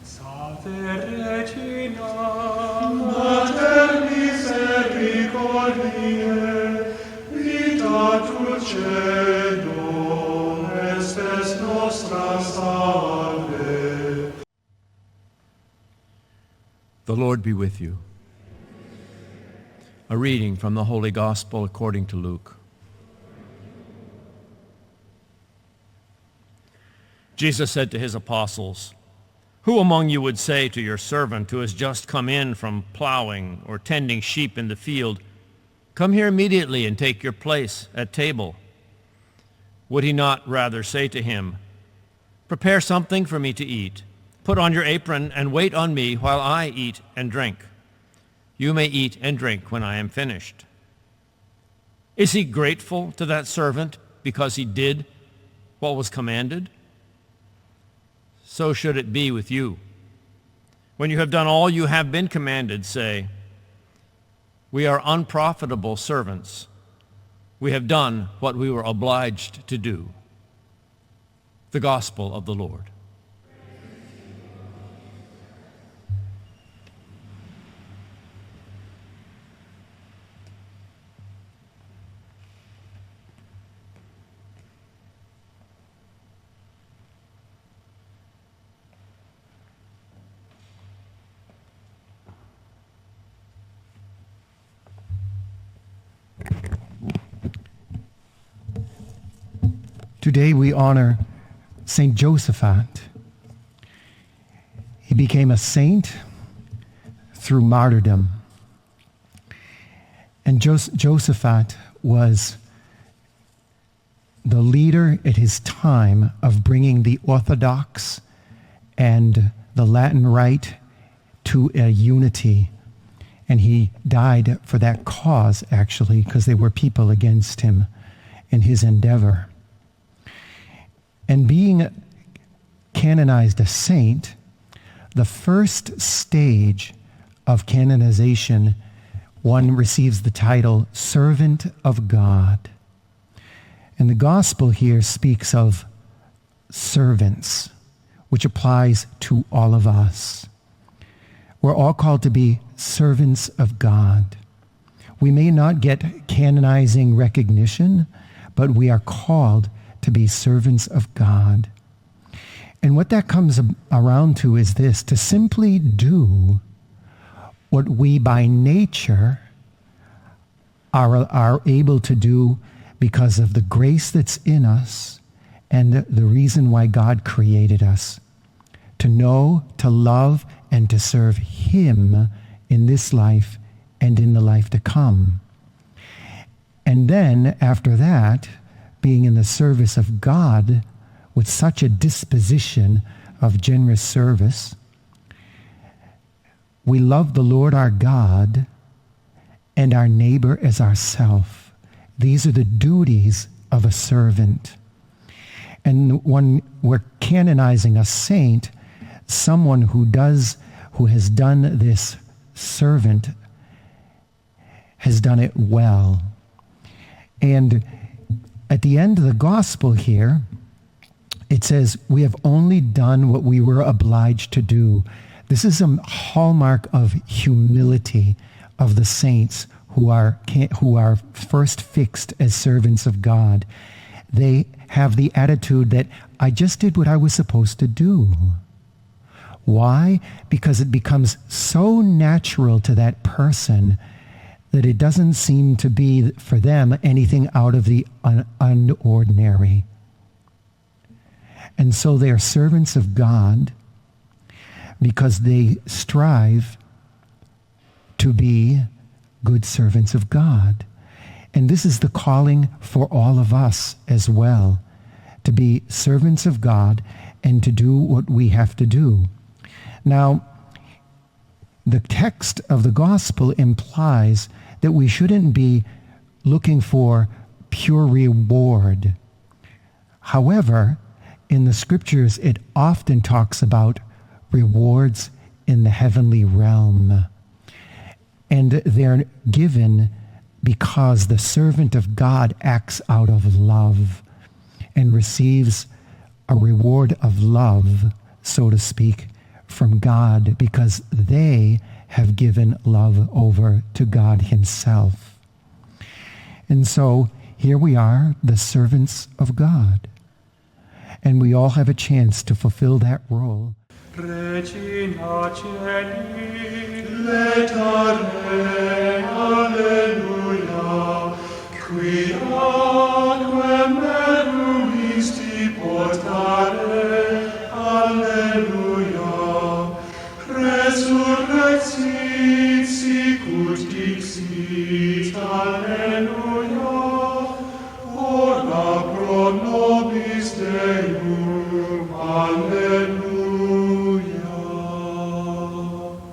Salve Regina, Mater misericordiae, vita dulcedo, estes nostra salve. The Lord be with you. A reading from the Holy Gospel according to Luke. Jesus said to his apostles, "Who among you would say to your servant who has just come in from plowing or tending sheep in the field, 'Come here immediately and take your place at table'? Would he not rather say to him, 'Prepare something for me to eat. Put on your apron and wait on me while I eat and drink. You may eat and drink when I am finished'? Is he grateful to that servant because he did what was commanded? So should it be with you. When you have done all you have been commanded, say, 'We are unprofitable servants. We have done what we were obliged to do.'" The Gospel of the Lord. Today we honor Saint Josaphat. He became a saint through martyrdom. And Josaphat was the leader at his time of bringing the Orthodox and the Latin Rite to a unity. And he died for that cause, actually, because there were people against him in his endeavor. And being canonized a saint, the first stage of canonization, one receives the title Servant of God. And the gospel here speaks of servants, which applies to all of us. We're all called to be servants of God. We may not get canonizing recognition, but we are called to be servants of God. And what that comes around to is this: to simply do what we by nature are able to do because of the grace that's in us and the reason why God created us. To know, to love, and to serve Him in this life and in the life to come. And then, after that, being in the service of God with such a disposition of generous service, we love the Lord our God and our neighbor as ourself. These are the duties of a servant. And when we're canonizing a saint, someone who has done this servant has done it well. And at the end of the gospel here, it says, "We have only done what we were obliged to do." This is a hallmark of humility of the saints who are first fixed as servants of God. They have the attitude that I just did what I was supposed to do. Why? Because it becomes so natural to that person that it doesn't seem to be for them anything out of the unordinary. And so they are servants of God because they strive to be good servants of God. And this is the calling for all of us as well, to be servants of God and to do what we have to do. Now, the text of the gospel implies that we shouldn't be looking for pure reward. However, in the scriptures, it often talks about rewards in the heavenly realm. And they're given because the servant of God acts out of love and receives a reward of love, so to speak, from God because they have given love over to God himself. And so here we are, the servants of God. And we all have a chance to fulfill that role. Regina Celi, letare, alleluia, quiaque merum isti portare, alleluia, resurrexit sicut dixit, alleluia.